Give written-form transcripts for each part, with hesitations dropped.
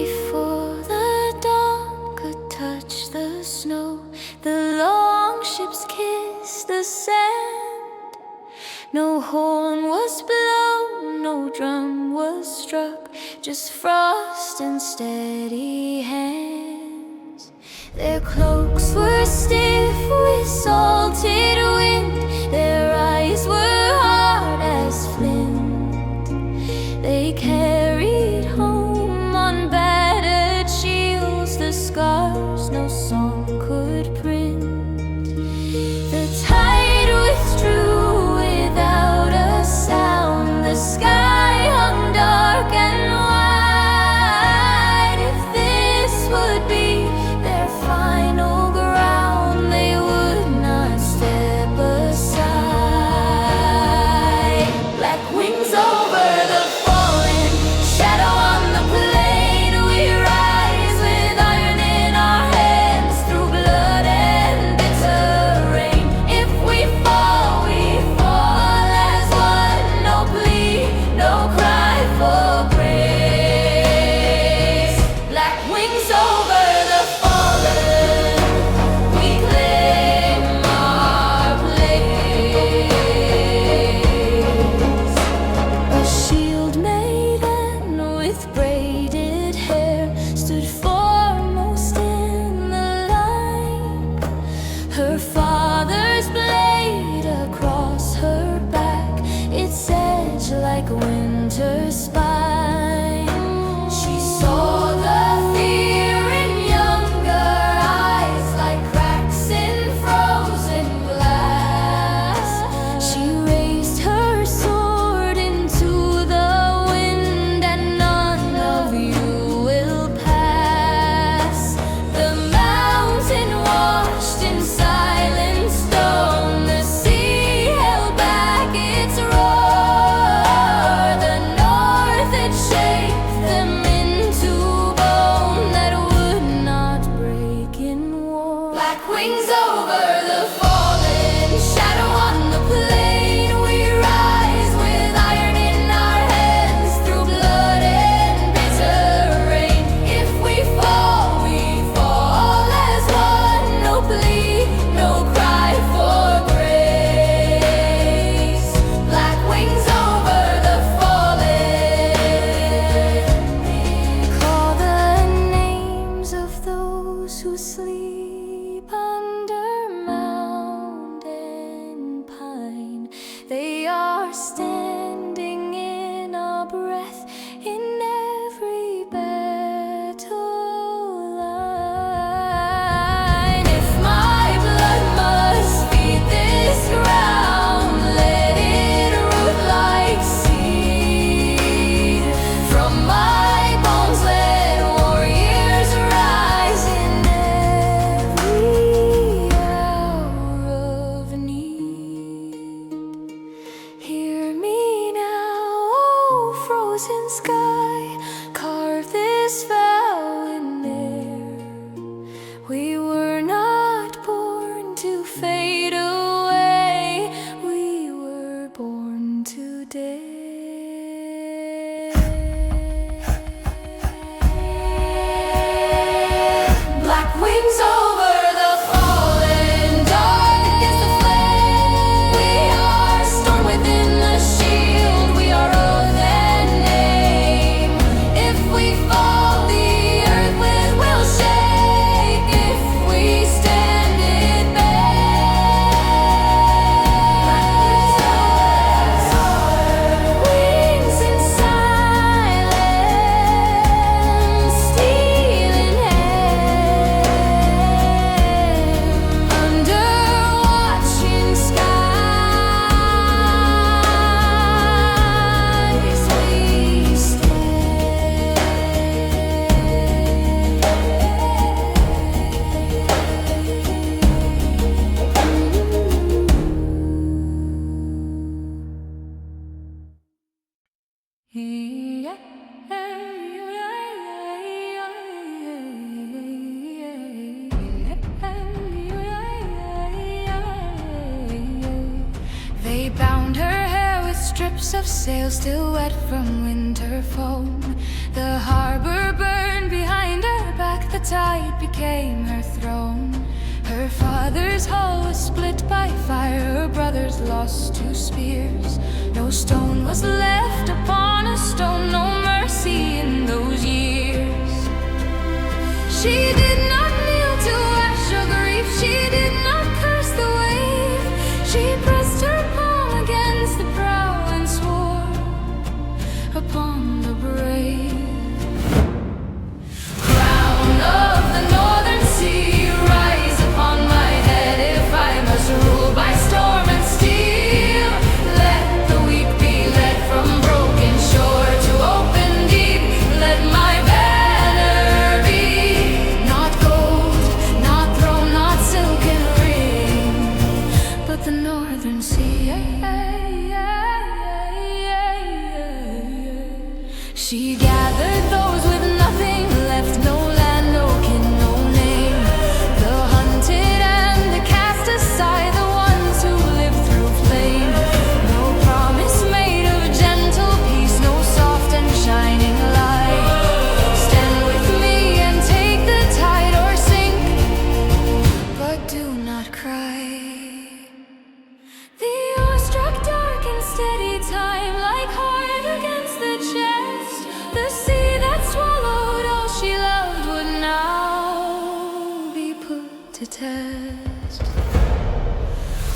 Before the dawn could touch the snow, the long ships kissed the sand. No horn was blown, no drum was struck, just frost and steady hands. Their cloaks were stiff with salted wind, their eyes were hard as flint. They carried home on battered shields the scars no song could print. The tide withdrew without a sound, the sky hung dark and wide. If this would be their final ground, they would not step aside. Black wings over the fallen, shadow on the plain. We rise with iron in our hands, through blood and bitter rain. If we fall as one. No plea, no cry for grace. Black wings over the fallen, we claim our place. A shield maiden with braided hair stood foremost in the line. Her father's blade across her back, its edge like winter's spine. She saw the fear in younger eyes, like cracks in frozen glass. She raised her sword into the wind, and none of you will pass. The mountain washed in silent stone, the sea held back its roar. The north had shaped them into bone that would not break in war. Black wings over the fallen, shadow on the plain. We rise with iron in our hands, through blood and bitter rain. If we fall as one. No plea, no cry for grace. Black wings over the fallen. Call the names of those who sleep under mountain pine. They are standing in our breath, in every battle line. If my blood must feed this ground, let it root like seed. From my bones let warriors rise in every hour of need. Hear me now, oh frozen sky, carve this vow in air. We were not born to fade away, we were born to dare. Black wings over the fallen, dark against the flame. We are storm within the shield, we are oath and name. If we fall, the earth will shake. If we stand, it bears. Wings in silence, steel in hand, under watching skies we They bound her hair with strips of sail still wet from winter foam. The harbor burned tide became her throne. Her father's hall was split by fire, her brothers lost to spears. No stone was left upon a stone, no mercy in those years. She did not kneel to ash or grief, she did not curse the wave. She pressed her palm against the prow and swore upon the brave. Crown of the northern sea, rise upon my head if I must rule by storm and steel. Let the weak be led from broken shore to open deep. Let my banner be not gold, not throne, not silken ring, but the northern sea. She gathered those with nothing left, no land, no kin, no name. The hunted and the cast aside, the ones who live through flame. No promise made of gentle peace, no soft and shining light. Stand with me and take the tide or sink, but do not cry. The oar struck dark and steady time, like heart against the chest. The sea that swallowed all she loved would now be put to test.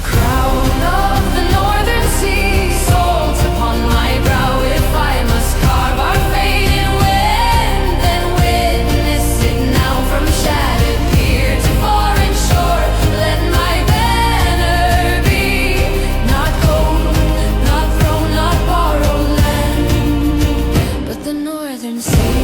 Crown of the northern sea, salt upon my brow. If I must carve our fate in wind, then witness it now from shattered pier to foreign shore. Let my banner be not gold, not throne, not borrowed land, but the northern sea.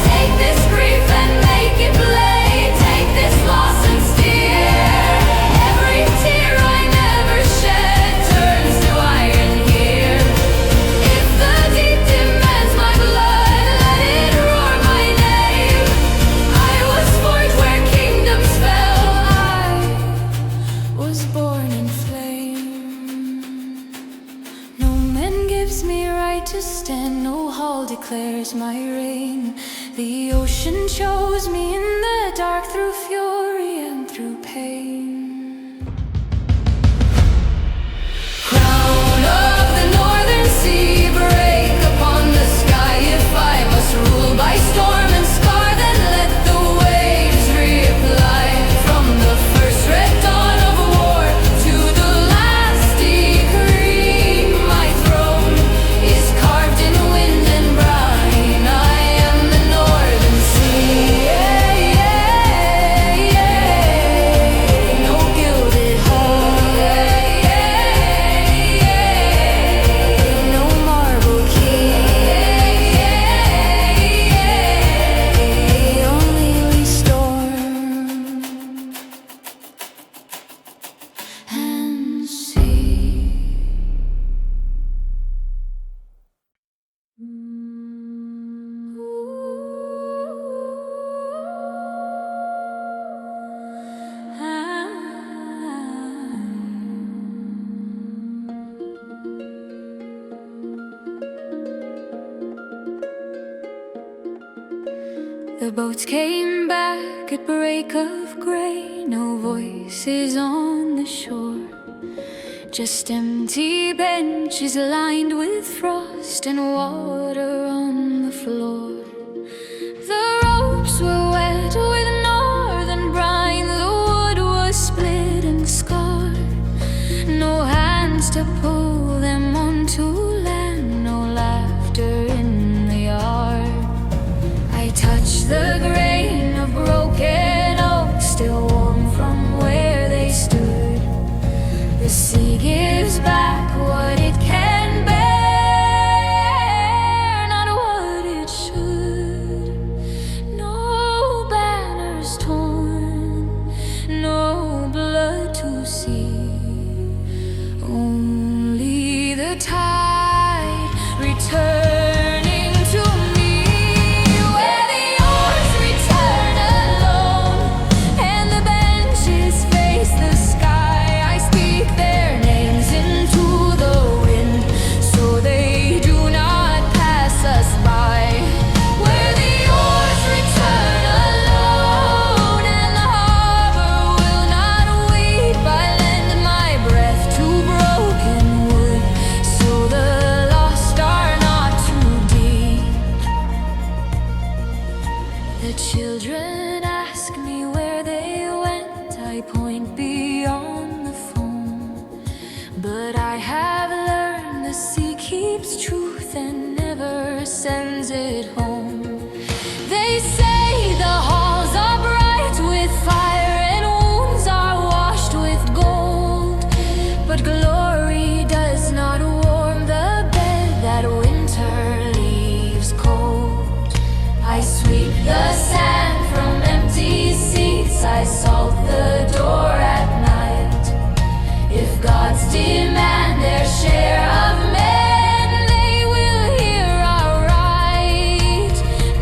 Take this grief and make it play. Take this loss and steer. Every tear I never shed turns to iron here. If the deep demands my blood, let it roar my name. I was forged where kingdoms fell, I was born in flame. No man gives me right to stand, no hall declares my reign. The ocean chose me in the dark, through fury and through pain. Crown of the northern sea, break upon the sky. If I must rule by storm and scar, then let the waves reply. From the first red dawn of war to the last decree, my throne is carved in wind and brine. I am the northern sea. No gilded hall, no marble key, only we storm and see. The boats came back at break of grey, no voices on the shore, just empty benches lined with frost and water on the floor. The ropes were wet with northern brine, the wood was split and scarred. No hands to pull them onto land, no laughter in the yard. I touched the grain of broken oak, still warm from where they stood. The sea gives back what it can bear, not what it should. keeps truth and never sends it home. They say the halls are bright with fire and wounds are washed with gold, but glory does not warm the bed that winter leaves cold. I sweep the sand from empty seats, I salt the door at night. If gods demand their share of men, they will hear our right.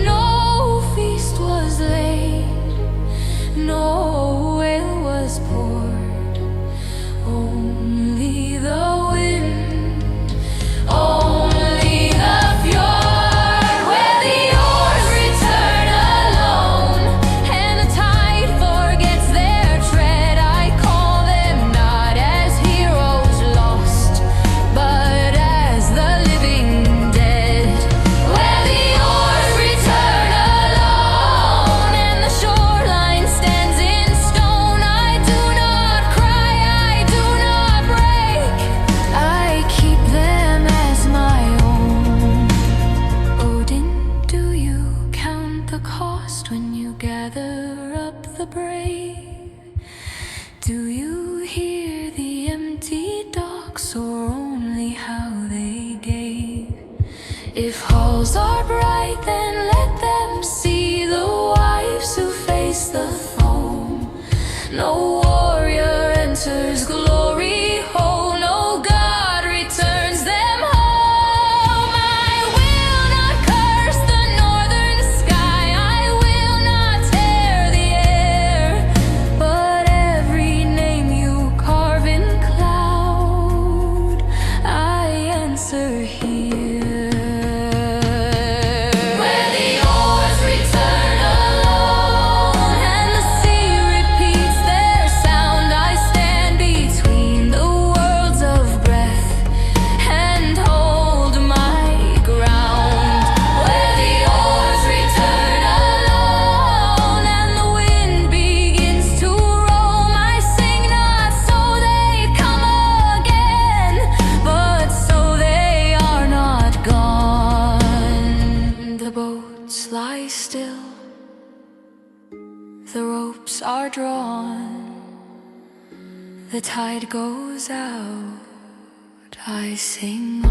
No feast was laid, no ale was poured, only the wind, only the fjord, where the oars return alone, and the tide forgets their tread. I call them not as heroes lost, but as the living dead. Where the oars return alone, and the shoreline stands in stone. I do not cry, I do not break, I keep them as my own. Odin, do you count the cost when you gather up the brave? Do you hear the empty docks, or only how they gave? If halls are bright, then let them see the wives who face the foam. No warrior enters glory whole, no God returns them home. I will not curse the northern sky, I will not tear the air, but every name you carve in cloud, I answer here. Where the oars return alone, and the sea repeats their sound, I stand between the worlds of breath and hold my ground. Where the oars return alone, and the wind begins to roam, I sing not so they come again, but so they are not gone. The boats lie still, the ropes are drawn, the tide goes out, I sing on.